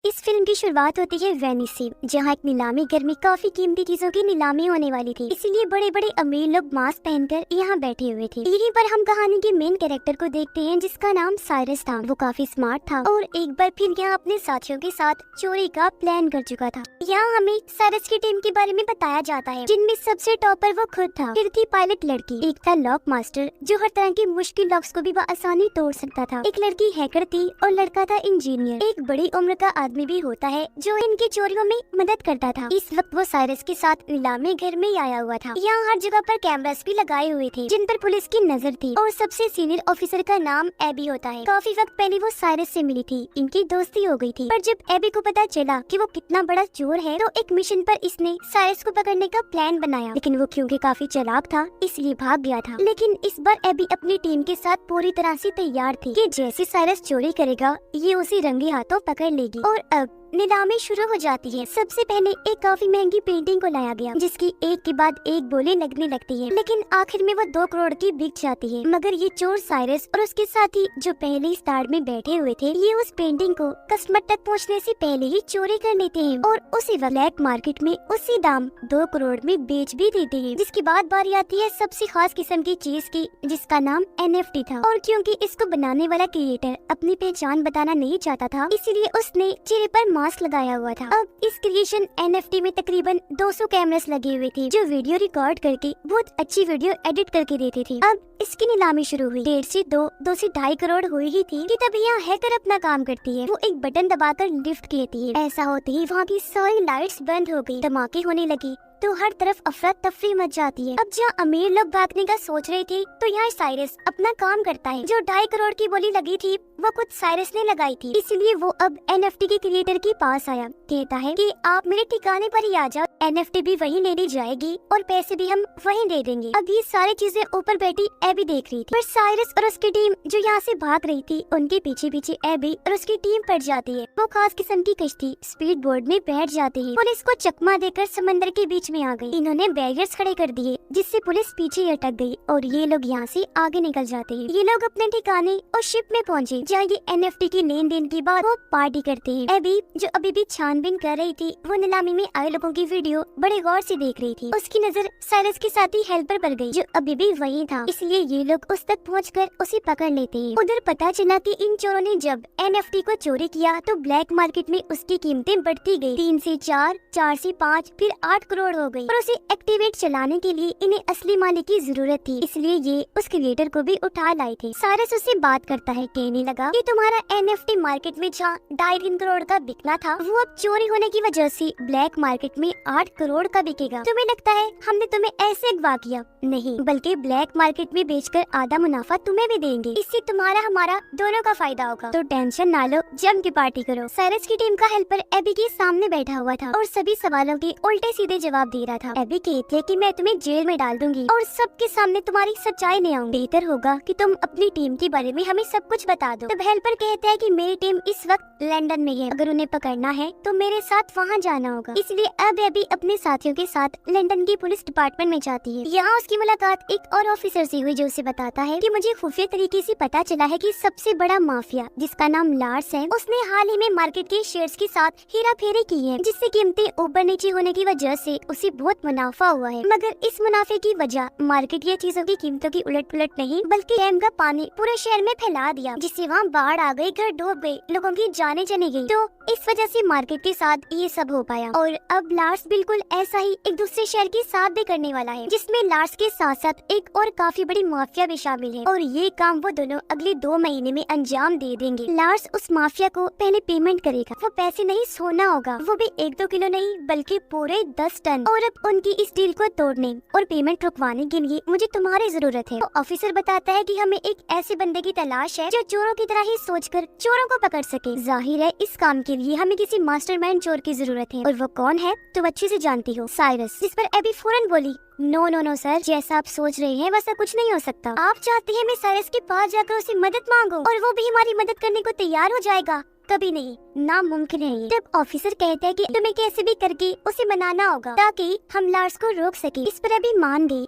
इस फिल्म की शुरुआत होती है वेनिस से, जहाँ एक नीलामी घर में काफी कीमती चीजों की नीलामी होने वाली थी। इसीलिए बड़े बड़े अमीर लोग मास्क पहनकर यहाँ बैठे हुए थे। यहीं पर हम कहानी के मेन कैरेक्टर को देखते हैं, जिसका नाम साइरस था। वो काफी स्मार्ट था और एक बार फिर यहाँ अपने साथियों के साथ चोरी का प्लान कर चुका था। यहाँ हमें साइरस की टीम के बारे में बताया जाता है, जिनमें सबसे टॉपर वो खुद था। फिर थी पायलट लड़की, एक था लॉक मास्टर जो हर तरह की मुश्किल लॉक्स को भी आसानी तोड़ सकता था, एक लड़की हैकर थी और लड़का था इंजीनियर। एक बड़ी उम्र का आदमी भी होता है जो इनकी चोरियों में मदद करता था। इस वक्त वो साइरस के साथ नीलामी घर में आया हुआ था। यहाँ हर जगह पर कैमरास भी लगाए हुए थे, जिन पर पुलिस की नजर थी। और सबसे सीनियर ऑफिसर का नाम एबी होता है। काफी वक्त पहले वो साइरस से मिली थी, इनकी दोस्ती हो गई थी। पर जब एबी को पता चला कि वो कितना बड़ा चोर है, तो एक मिशन पर इसने साइरस को पकड़ने का प्लान बनाया। लेकिन वो क्योंकि काफी चालाक था, इसलिए भाग गया था। लेकिन इस बार एबी अपनी टीम के साथ पूरी तरह से तैयार थी कि जैसे साइरस चोरी करेगा, ये उसे रंगे हाथों पकड़ लेगी। और अब नीलामी शुरू हो जाती है। सबसे पहले एक काफी महंगी पेंटिंग को लाया गया, जिसकी एक के बाद एक बोली लगने लगती है। लेकिन आखिर में वो 2 करोड़ की बिक जाती है। मगर ये चोर साइरस और उसके साथी जो पहले ही स्टार में बैठे हुए थे, ये उस पेंटिंग को कस्टमर तक पहुंचने से पहले ही चोरी कर लेते हैं और उसी ब्लैक मार्केट में उसी दाम 2 करोड़ में बेच भी देते हैं। जिसके बाद बारी आती है सबसे खास किस्म की चीज की, जिसका नाम NFT था। और क्योंकि इसको बनाने वाला क्रिएटर अपनी पहचान बताना नहीं चाहता था, इसीलिए उसने चेहरे पर मास्क लगाया हुआ था। अब इस क्रिएशन NFT में तकरीबन 200 कैमरास लगे हुए थे, जो वीडियो रिकॉर्ड करके बहुत अच्छी वीडियो एडिट करके देते थे। अब इसकी नीलामी शुरू हुई। 1.5 से 2 से 2.5 करोड़ हुई ही थी कि तभी यहाँ हैकर अपना काम करती है। वो एक बटन दबाकर लिफ्ट कहती है। ऐसा होते ही वहाँ की सारी लाइट्स बंद हो गई, धमाके होने लगी तो हर तरफ अफरा तफरी मच जाती है। अब जहाँ अमीर लोग भागने का सोच रहे थे, तो यहाँ साइरस अपना काम करता है। जो 2.5 करोड़ की बोली लगी थी, वो खुद साइरस ने लगाई थी। इसलिए वो अब NFT के क्रिएटर के पास आया, कहता है कि आप मेरे ठिकाने पर ही आ जाओ, NFT भी वहीं लेनी जाएगी और पैसे भी हम वहीं दे देंगे। अब ये सारी चीजें ऊपर बैठी एबी देख रही थी, पर साइरस और उसकी टीम जो यहाँ से भाग रही थी, उनके पीछे पीछे एबी और उसकी टीम पड़ जाती है। वो खास किस्म की कश्ती स्पीड बोर्ड में बैठ जाती है। पुलिस को चकमा देकर समंदर के बीच में आ गई। इन्होंने बैरियर्स खड़े कर दिए, जिससे पुलिस पीछे अटक गई और ये लोग यहाँ से आगे निकल जाते हैं। ये लोग अपने ठिकाने और शिप में पहुँचे, जहाँ ये NFT की लेन देन के बाद वो पार्टी करते हैं। एबी जो अभी भी छानबीन कर रही थी, वो नीलामी में आए लोगों की वीडियो बड़े गौर से देख रही थी। उसकी नजर साइरस के साथी हेल्पर पर गई, जो अभी भी वही था। इसलिए ये लोग उस तक पहुंचकर उसे पकड़ लेते हैं। उधर पता चला कि इन चोरों ने जब NFT को चोरी किया, तो ब्लैक मार्केट में उसकी कीमतें बढ़ती गई। 3 से 4, 4 से 5, फिर 8 करोड़ हो गई। और उसे एक्टिवेट चलाने के लिए इन्हें असली मालिक की जरूरत थी, इसलिए ये उस क्रिएटर को भी उठा लाए थे। साइरस उससे बात करता है, कहने लगा कि तुम्हारा NFT मार्केट में जहाँ 2.5 करोड़ का बिकना था, वो अब चोरी होने की वजह से ब्लैक मार्केट में 8 करोड़ का बिकेगा। तुम्हें लगता है हमने तुम्हें ऐसे अगवा किया? नहीं, बल्कि ब्लैक मार्केट में बेचकर आधा मुनाफा तुम्हें भी देंगे। इससे तुम्हारा हमारा दोनों का फायदा होगा। तो टेंशन ना लो, जम के पार्टी करो। साइरस की टीम का हेल्पर एबी के सामने बैठा हुआ था और सभी सवालों के उल्टे सीधे जवाब दे रहा था। एबी कहती है कि मैं तुम्हें जेल में डाल दूंगी और सबके सामने तुम्हारी सच्चाई ले आऊंगी। बेहतर होगा कि तुम अपनी टीम के बारे में हमें सब कुछ बता दो। तब हेल्पर कहता है कि मेरी टीम इस वक्त लंदन में है, अगर उन्हें पकड़ना है तो मेरे साथ वहाँ जाना होगा। इसलिए अब एबी अपने साथियों के साथ लंदन की पुलिस डिपार्टमेंट में जाती है। यहाँ उसकी मुलाकात एक और ऑफिसर से हुई, जो उसे बताता है कि मुझे खुफिया तरीके से पता चला है कि सबसे बड़ा माफिया, जिसका नाम लार्स है, उसने हाल ही में मार्केट के शेयर्स के साथ हेरा फेरी की है, जिससे कीमतें ऊपर नीचे होने की वजह से उसे बहुत मुनाफा हुआ है। मगर इस मुनाफे की वजह मार्केट या चीजों की कीमतों की उलट पुलट नहीं, बल्कि डैम का पानी पूरे शहर में फैला दिया, जिससे वहाँ बाढ़ आ गई, घर डूब गए, लोगों की जानें चली गई। तो इस वजह से मार्केट के साथ ये सब हो पाया। और अब लार्स बिल्कुल ऐसा ही एक दूसरे शहर के साथ भी करने वाला है, जिसमें लार्स के साथ साथ एक और काफी बड़ी माफिया भी शामिल है। और ये काम वो दोनों अगले 2 महीने में अंजाम दे देंगे। लार्स उस माफिया को पहले पेमेंट करेगा। वो पैसे नहीं, सोना होगा, वो भी 1-2 किलो नहीं, बल्कि पूरे 10 टन। और अब उनकी इस डील को तोड़ने और पेमेंट रुकवाने के लिए मुझे तुम्हारी जरूरत है। तो ऑफिसर बताता है कि हमें एक ऐसे बंदे की तलाश है जो चोरों की तरह ही सोचकर चोरों को पकड़ सके। जाहिर है इस काम के लिए हमें किसी मास्टरमाइंड चोर की जरूरत है। और वो कौन है तुम अच्छे से जानती हो, साइरस। जिस पर एबी फौरन बोली, नो नो नो सर, जैसा आप सोच रहे हैं वैसा कुछ नहीं हो सकता। आप चाहते हैं मैं साइरस के पास जाकर उसे मदद मांगूं और वो भी हमारी मदद करने को तैयार हो जाएगा? कभी नहीं, नामुमकिन है ये। तब ऑफिसर कहते हैं कि तुम्हें कैसे भी करके उसे मनाना होगा, ताकि हम लार्स को रोक सके। इस पर अभी मान गई।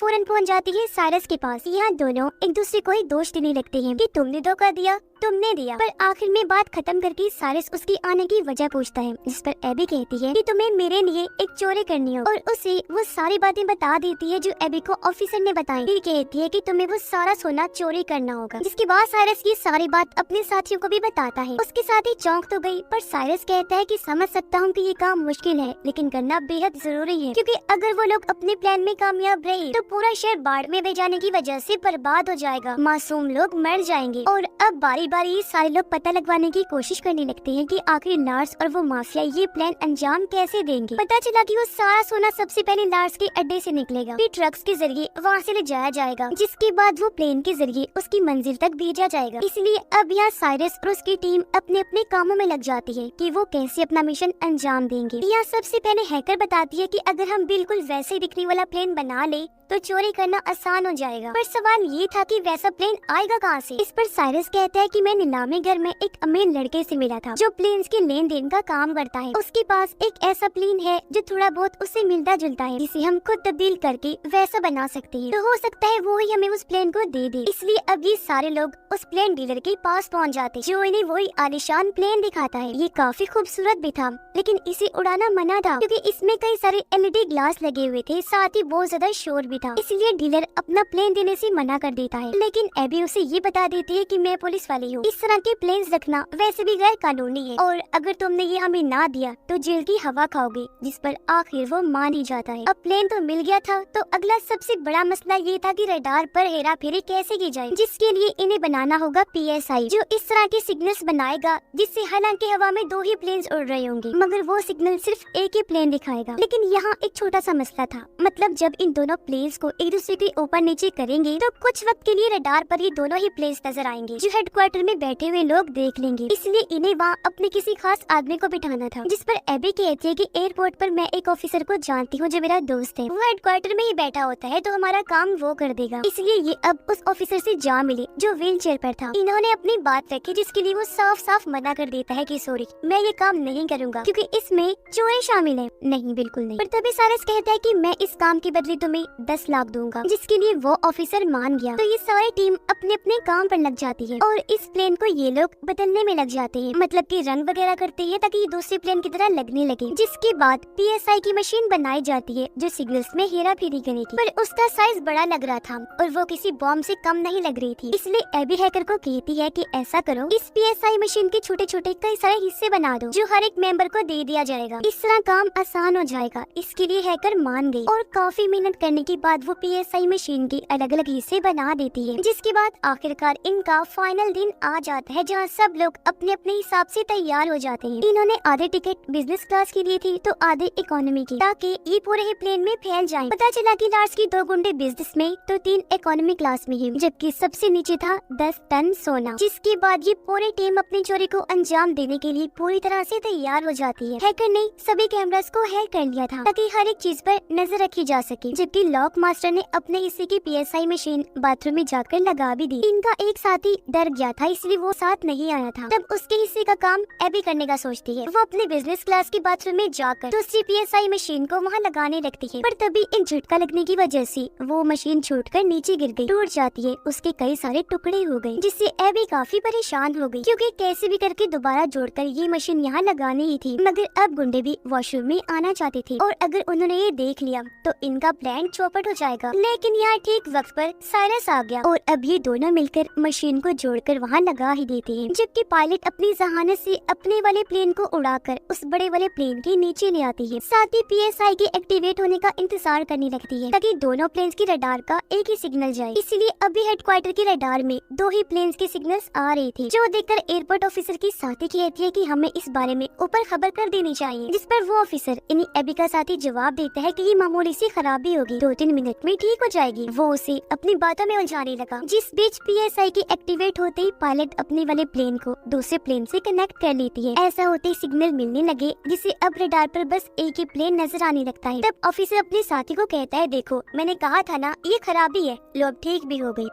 फौरन पहुंच जाती है साइरस के पास। यहाँ दोनों एक दूसरे को ही दोष देने लगते हैं कि तुमने धोखा दिया, तुमने दिया। पर आखिर में बात खत्म करके साइरस उसकी आने की वजह पूछता है, जिस पर एबी कहती है कि तुम्हें मेरे लिए एक चोरी करनी हो, और उसे वो सारी बातें बता देती है जो एबी को ऑफिसर ने बताई। फिर कहती है कि तुम्हें वो सारा सोना चोरी करना होगा, जिसके बाद साइरस ये सारी बात अपने साथियों को भी बताता है। उसके साथी चौंक तो गई, पर साइरस कहता है कि समझ सकता हूँ कि ये काम मुश्किल है, लेकिन करना बेहद जरूरी है, क्योंकि अगर वो लोग अपने प्लान में कामयाब रहे तो पूरा शहर बाढ़ में बह जाने की वजह से बर्बाद हो जाएगा, मासूम लोग मर जाएंगे। और अब बारी बारी सारे लोग पता लगवाने की कोशिश करने लगते हैं कि आखिर लार्स और वो माफिया ये प्लान अंजाम कैसे देंगे। पता चला कि वो सारा सोना सबसे पहले लार्स के अड्डे से निकलेगा, फिर ट्रक्स के जरिए वहाँ से ले जाया जाएगा, जिसके बाद वो प्लेन के जरिए उसकी मंजिल तक भेजा जाएगा। इसलिए अब यहाँ साइरस और उसकी टीम अपने अपने कामों में लग जाती है कि वो कैसे अपना मिशन अंजाम देंगे। यहाँ सबसे पहले हैकर बताती है कि अगर हम बिल्कुल वैसे दिखने वाला प्लेन बना ले तो चोरी करना आसान हो जाएगा। पर सवाल ये था कि वैसा प्लेन आएगा कहाँ से। इस पर साइरस कहता है कि मैं नीलामी घर में एक अमीर लड़के से मिला था जो प्लेन्स के लेन देन का काम करता है। उसके पास एक ऐसा प्लेन है जो थोड़ा बहुत उससे मिलता जुलता है, जिसे हम खुद तब्दील करके वैसा बना सकते हैं। तो हो सकता है वो ही हमें उस प्लेन को दे दे। इसलिए अब ये सारे लोग उस प्लेन डीलर के पास पहुँच जाते, जो इन्हें वही आलिशान प्लेन दिखाता है। ये काफी खूबसूरत भी था, लेकिन इसे उड़ाना मना था, क्योंकि इसमें कई सारे एलईडी ग्लास लगे हुए थे, साथ ही बहुत ज्यादा शोर भी था। इसलिए डीलर अपना प्लेन देने से मना कर देता है। लेकिन एबी उसे ये बता देती है कि मैं पुलिस वाली हूँ, इस तरह के प्लेन्स रखना वैसे भी गैर कानूनी है, और अगर तुमने ये हमें ना दिया तो जेल की हवा खाओगे। जिस पर आखिर वो मान ही जाता है। अब प्लेन तो मिल गया था, तो अगला सबसे बड़ा मसला ये था कि रडार पर हेरा फेरी कैसे की जाए, जिसके लिए इन्हें बनाना होगा PSI, जो इस तरह के सिग्नल्स बनाएगा जिससे हालांकि हवा में 2 ही प्लेन्स उड़ रहे होंगे, मगर वो सिग्नल सिर्फ एक ही प्लेन दिखाएगा। लेकिन यहाँ एक छोटा सा मसला था, मतलब जब इन दोनों प्लेन्स को एक दूसरे के ऊपर नीचे करेंगे तो कुछ वक्त के लिए रडार पर ये दोनों ही प्लेन्स नजर आएंगे, जो हेडक्वार्टर में बैठे हुए लोग देख लेंगे। इसलिए इन्हें वहाँ अपने किसी खास आदमी को बिठाना था। जिस पर एबी कहती है कि एयरपोर्ट पर मैं एक ऑफिसर को जानती हूँ जो मेरा दोस्त है, वो हेडक्वार्टर में ही बैठा होता है, तो हमारा काम वो कर देगा। इसलिए ये अब उस ऑफिसर से जा मिले जो व्हील चेयर पर था। इन्होंने अपनी बात रखी, जिसके लिए वो साफ साफ मना कर देता है कि सॉरी, मैं ये काम नहीं करूँगा क्योंकि इसमें चोरी शामिल है। नहीं, बिल्कुल नहीं। पर तभी साइरस कहता है कि मैं इस काम के बदले तुम्हें 10 लाख दूंगा, जिसके लिए वो ऑफिसर मान गया। तो ये सारी टीम अपने अपने काम पर लग जाती है, और इस प्लेन को ये लोग बदलने में लग जाते हैं, मतलब कि रंग वगैरह करते हैं ताकि ये दूसरे प्लेन की तरह लगने लगे। जिसके बाद PSI की मशीन बनाई जाती है जो सिग्नल्स में हेरा फेरी करेगी, पर उसका साइज बड़ा लग रहा था और वो किसी बॉम्ब से कम नहीं लग रही थी। इसलिए एबी हैकर को कहती है कि ऐसा करो, इस PSI मशीन के छोटे छोटे कई सारे हिस्से बना दो जो हर एक मेंबर को दे दिया जाएगा, इस तरह काम आसान हो जाएगा। इसके लिए हैकर मान गई, और काफी मेहनत करने के बाद वो PSI मशीन के अलग अलग हिस्से बना देती है। जिसके बाद आखिरकार इनका फाइनल दिन आ जाता है, जहाँ सब लोग अपने अपने हिसाब से तैयार हो जाते हैं। इन्होंने आधे टिकट बिजनेस क्लास के लिए थी तो आधे इकोनॉमी की, ताकि ये पूरे ही प्लेन में फैल जाएं। पता चला कि लार्स की 2 गुंडे बिजनेस में तो 3 इकोनॉमी क्लास में ही, जबकि सबसे नीचे था 10 टन सोना। जिसके बाद ये पूरी टीम अपनी चोरी को अंजाम देने के लिए पूरी तरह से तैयार हो जाती है। हैकर ने सभी कैमरास को हैक कर लिया था ताकि हर एक चीज पर नजर रखी जा सके, जबकि लॉक मास्टर ने अपने हिस्से की PSI मशीन बाथरूम में जाकर लगा भी दी। इनका एक साथी डर गया था, इसलिए वो साथ नहीं आया था। तब उसके हिस्से का काम एबी करने का सोचती है। वो अपने बिजनेस क्लास के बाथरूम में जाकर दूसरी PSI मशीन को वहाँ लगाने लगती है, पर तभी एक झटका लगने की वजह से वो मशीन छूटकर नीचे गिर गई, टूट जाती है, उसके कई सारे टुकड़े हो गए, जिससे एबी काफी परेशान हो गई, क्योंकि कैसे भी करके दोबारा जोड़कर ये मशीन यहाँ लगानी ही थी। मगर अब गुंडे भी वॉशरूम में आना चाहते थे, और अगर उन्होंने ये देख लिया तो इनका प्लान चौपट हो जाएगा। लेकिन यहाँ ठीक वक्त पर साइरस आ गया, और अब ये दोनों मिलकर मशीन को जोड़कर वहाँ लगा ही देते हैं, जबकि पायलट अपनी जहानत से अपने वाले प्लेन को उड़ाकर उस बड़े वाले प्लेन के नीचे ले आती है। साथ ही PSI के एक्टिवेट होने का इंतजार करने लगती है ताकि दोनों प्लेन्स की रडार का एक ही सिग्नल जाए। इसलिए अभी हेडक्वार्टर की रडार में 2 ही प्लेन्स के सिग्नल्स आ रहे थे, जो देखकर एयरपोर्ट ऑफिसर की साथी कहती है कि हमें इस बारे में ऊपर खबर कर देनी चाहिए। जिस पर वो ऑफिसर इन्हीं एबी का साथी जवाब देता है कि ये मामूली सी खराबी होगी, 2-3 मिनट में ठीक हो जाएगी। वो उसे अपनी बातों में उलझाने लगा। जिस बीच PSI की एक्टिवेट होते ही पायलट अपने वाले प्लेन को दूसरे प्लेन से कनेक्ट कर लेती है। ऐसा होते ही सिग्नल मिलने लगे, जिससे अब रडार पर बस एक ही प्लेन नजर आने लगता है। तब ऑफिसर अपने साथी को कहता है, देखो मैंने कहा था ना ये खराबी है, लो अब ठीक भी हो गई।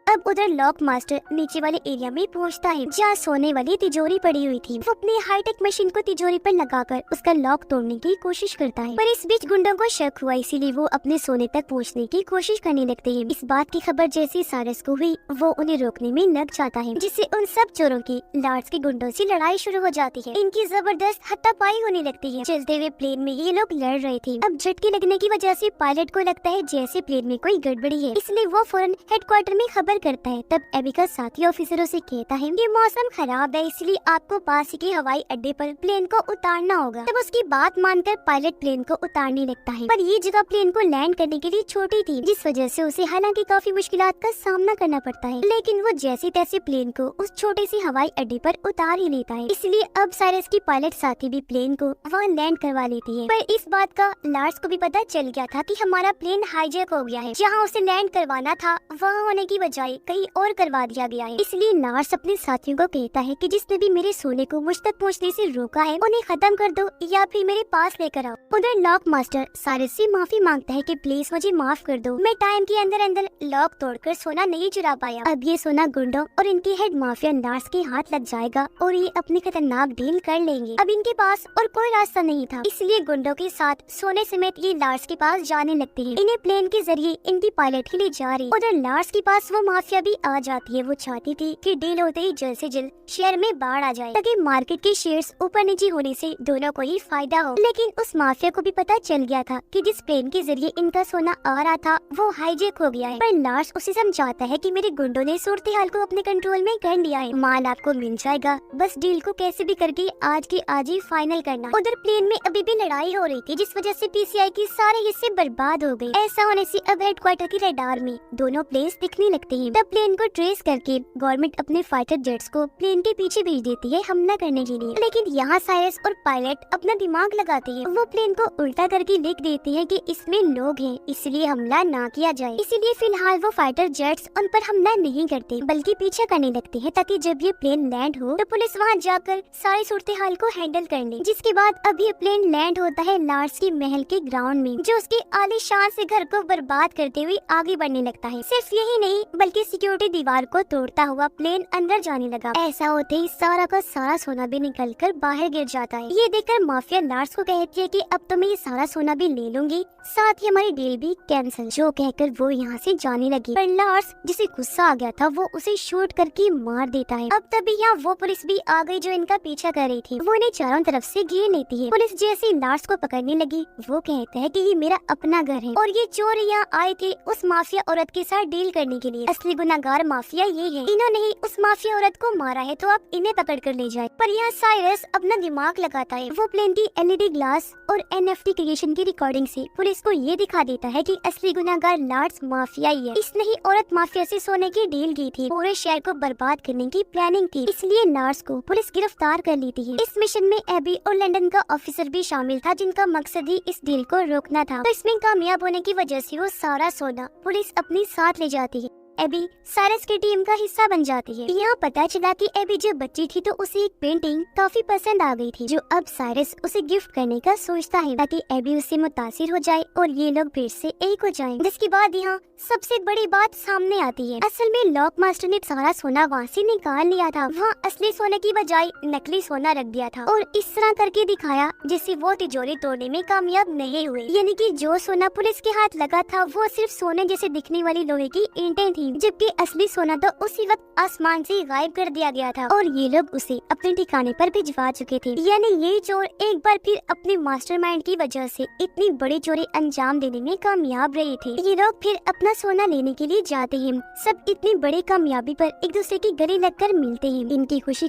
अब उधर लॉक मास्टर नीचे वाले एरिया में पहुंचता है जहाँ सोने वाली तिजोरी पड़ी हुई थी। वो अपनी हाईटेक मशीन को तिजोरी पर लगाकर उसका लॉक तोड़ने की कोशिश करता है, पर इस बीच गुंडों को शक हुआ, इसीलिए वो अपने सोने तक पहुंचने की कोशिश करने लगते हैं। इस बात की खबर जैसी साइरस को हुई, वो उन्हें रोकने में लग जाता है, जिससे उन सब चोरों की लार्ड्स के गुंडों से लड़ाई शुरू हो जाती है। इनकी जबरदस्त हाथापाई होने लगती है। चलते हुए प्लेन में ये लोग लड़ रहे थे। अब झटके लगने की वजह से पायलट को लगता है जैसे प्लेन में कोई गड़बड़ी है, इसलिए वो फौरन हेडक्वार्टर में खबर करता है। तब एबी का साथी ऑफिसरों से कहता है कि मौसम खराब है, इसलिए आपको पास ही के हवाई अड्डे पर प्लेन को उतारना होगा। तब उसकी बात मानकर पायलट प्लेन को उतारने लगता है, पर ये जगह प्लेन को लैंड करने के लिए छोटी थी, जिस वजह से उसे हालांकि काफी मुश्किलात का सामना करना पड़ता है, लेकिन वो जैसे तैसे प्लेन को उस छोटे से हवाई अड्डे पर उतार ही लेता है। इसलिए अब साइरस की पायलट साथी भी प्लेन को वहाँ लैंड करवा लेती है। पर इस बात का लार्स को भी पता चल गया था कि हमारा प्लेन हाईजैक हो गया है। जहाँ उसे लैंड करवाना था वहाँ होने की बजाय कहीं और करवा दिया गया है। इसलिए लार्स अपने साथियों को कहता है कि जिसने भी मेरे सोने को मुझ तक पहुँचने से रोका है उन्हें खत्म कर दो या फिर मेरे पास लेकर आओ। उधर लॉक मास्टर साइरस से माफी मांगता है कि प्लीज मुझे माफ कर दो, मैं टाइम के अंदर अंदर लॉक तोड़कर सोना नहीं चुरा पाया। अब ये सोना गुंडों और इनके हेड माफिया लार्स के हाथ लग जाएगा और ये अपनी खतरनाक डील कर लेंगे। अब इनके पास और कोई रास्ता नहीं था, इसलिए गुंडों के साथ सोने समेत ये लार्स के पास जाने लगते हैं। इन्हें प्लेन के जरिए इनकी पायलट ही ले जा रही। उधर लार्स के पास वो माफिया भी आ जाती है। वो चाहती थी कि डील होते ही जल्द से जल्द शहर में बाढ़ आ जाए, ताकि मार्केट के शेयर्स ऊपर नीचे होने से दोनों को ही फायदा हो। लेकिन उस माफिया को भी पता चल गया था कि जिस प्लेन के जरिए इनका सोना आ रहा था वो हाईजैक हो गया है। पर लार्स उसे समझाता है कि मेरे गुंडों ने सूरत हाल को अपने कंट्रोल में कर लिया है, माल आपको मिल जाएगा, बस डील को कैसे भी करके आज के आज ही फाइनल करना। उधर प्लेन में अभी भी लड़ाई हो रही थी, जिस वजह से पीसीआई के सारे हिस्से बर्बाद हो गए। ऐसा होने से अब हेडक्वार्टर की रडार में दोनों प्लेन्स दिखने लगते हैं। तब प्लेन को ट्रेस करके गवर्नमेंट अपने फाइटर जेट्स को प्लेन के पीछे भेज देती है हमला करने के लिए। लेकिन यहाँ साइरस और पायलट अपना दिमाग लगाते हैं। वो प्लेन को उल्टा करके लिख देते हैं कि इसमें लोग हैं, इसलिए हमला ना किया जाए। इसीलिए फिलहाल वो फाइटर जेट्स उन पर हमला नहीं करते, बल्कि पीछा करने लगते हैं, ताकि जब ये प्लेन लैंड हो तो पुलिस वहाँ जाकर सारी सूरत हाल को हैंडल कर ले। जिसके बाद अब ये प्लेन लैंड होता है लार्स के महल के ग्राउंड में, जो उसके आलीशान से घर को बर्बाद करते हुए आगे बढ़ने लगता है। सिर्फ यही नहीं बल्कि सिक्योरिटी दीवार को तोड़ता हुआ प्लेन अंदर जाने लगा। ऐसा होते ही सारा का सारा सोना भी निकलकर बाहर गिर जाता है। ये देखकर माफिया लार्स को कहती है कि अब तो मैं ये सारा सोना भी ले लूंगी, साथ ही हमारी डील भी कैंसिल। जो कहकर वो यहाँ से जाने लगी, पर लार्स जिसे गुस्सा आ गया था वो उसे शूट करके मार देता है। अब तभी यहाँ वो पुलिस भी आ गई जो इनका पीछा कर रही थी। वो इन्हें चारों तरफ से घेर लेती है। पुलिस जैसे लार्स को पकड़ने लगी, वो कहता है कि ये मेरा अपना घर है और ये चोर यहाँ आए थे उस माफिया औरत के साथ डील करने के लिए। असली गुनाहगार माफिया ये है, इन्होंने ही उस माफिया औरत को मारा है, तो आप इन्हें पकड़ कर ले जाए। पर यहाँ साइरस अपना दिमाग लगाता है। वो प्लेन की एलईडी ग्लास और एनएफटी क्रिएशन की रिकॉर्डिंग से पुलिस को ये दिखा देता है कि असली गुनाहगार लार्स माफिया ही है। इसने ही औरत माफिया से सोने की डील की थी, पूरे शहर को बर्बाद करने की प्लानिंग थी, इसलिए लार्स को पुलिस गिरफ्तार कर लेती है। इस मिशन में एबी और लंदन का ऑफिसर भी शामिल था, जिनका मकसद ही इस डील को रोकना था। तो इसमें कामयाब होने की वजह से वो सारा सोना पुलिस अपने साथ ले जाती है। एबी साइरस की टीम का हिस्सा बन जाती है। यहाँ पता चला कि एबी जब बच्ची थी तो उसे एक पेंटिंग काफी पसंद आ गई थी, जो अब साइरस उसे गिफ्ट करने का सोचता है, ताकि एबी उससे मुतासिर हो जाए और ये लोग फिर से एक हो जाएं। जिसके बाद यहाँ सबसे बड़ी बात सामने आती है। असल में लॉक मास्टर ने सारा सोना वहाँ से निकाल लिया था। वहाँ असली सोने की बजाय नकली सोना रख दिया था और इस तरह करके दिखाया जिससे वो तिजोरी तोड़ने में कामयाब नहीं हुए। यानी कि जो सोना पुलिस के हाथ लगा था वो सिर्फ सोने जैसे दिखने वाली लोहे की ईंटें थी, जबकि असली सोना तो उसी वक्त आसमान से गायब कर दिया गया था और ये लोग उसे अपने ठिकाने पर भिजवा चुके थे। यानी ये चोर एक बार फिर अपने मास्टरमाइंड की वजह से इतनी बड़ी चोरी अंजाम देने में कामयाब रहे थे। ये लोग फिर अपना सोना लेने के लिए जाते हैं। सब इतनी बड़ी कामयाबी पर एक दूसरे की गले लगकर मिलते हैं। इनकी खुशी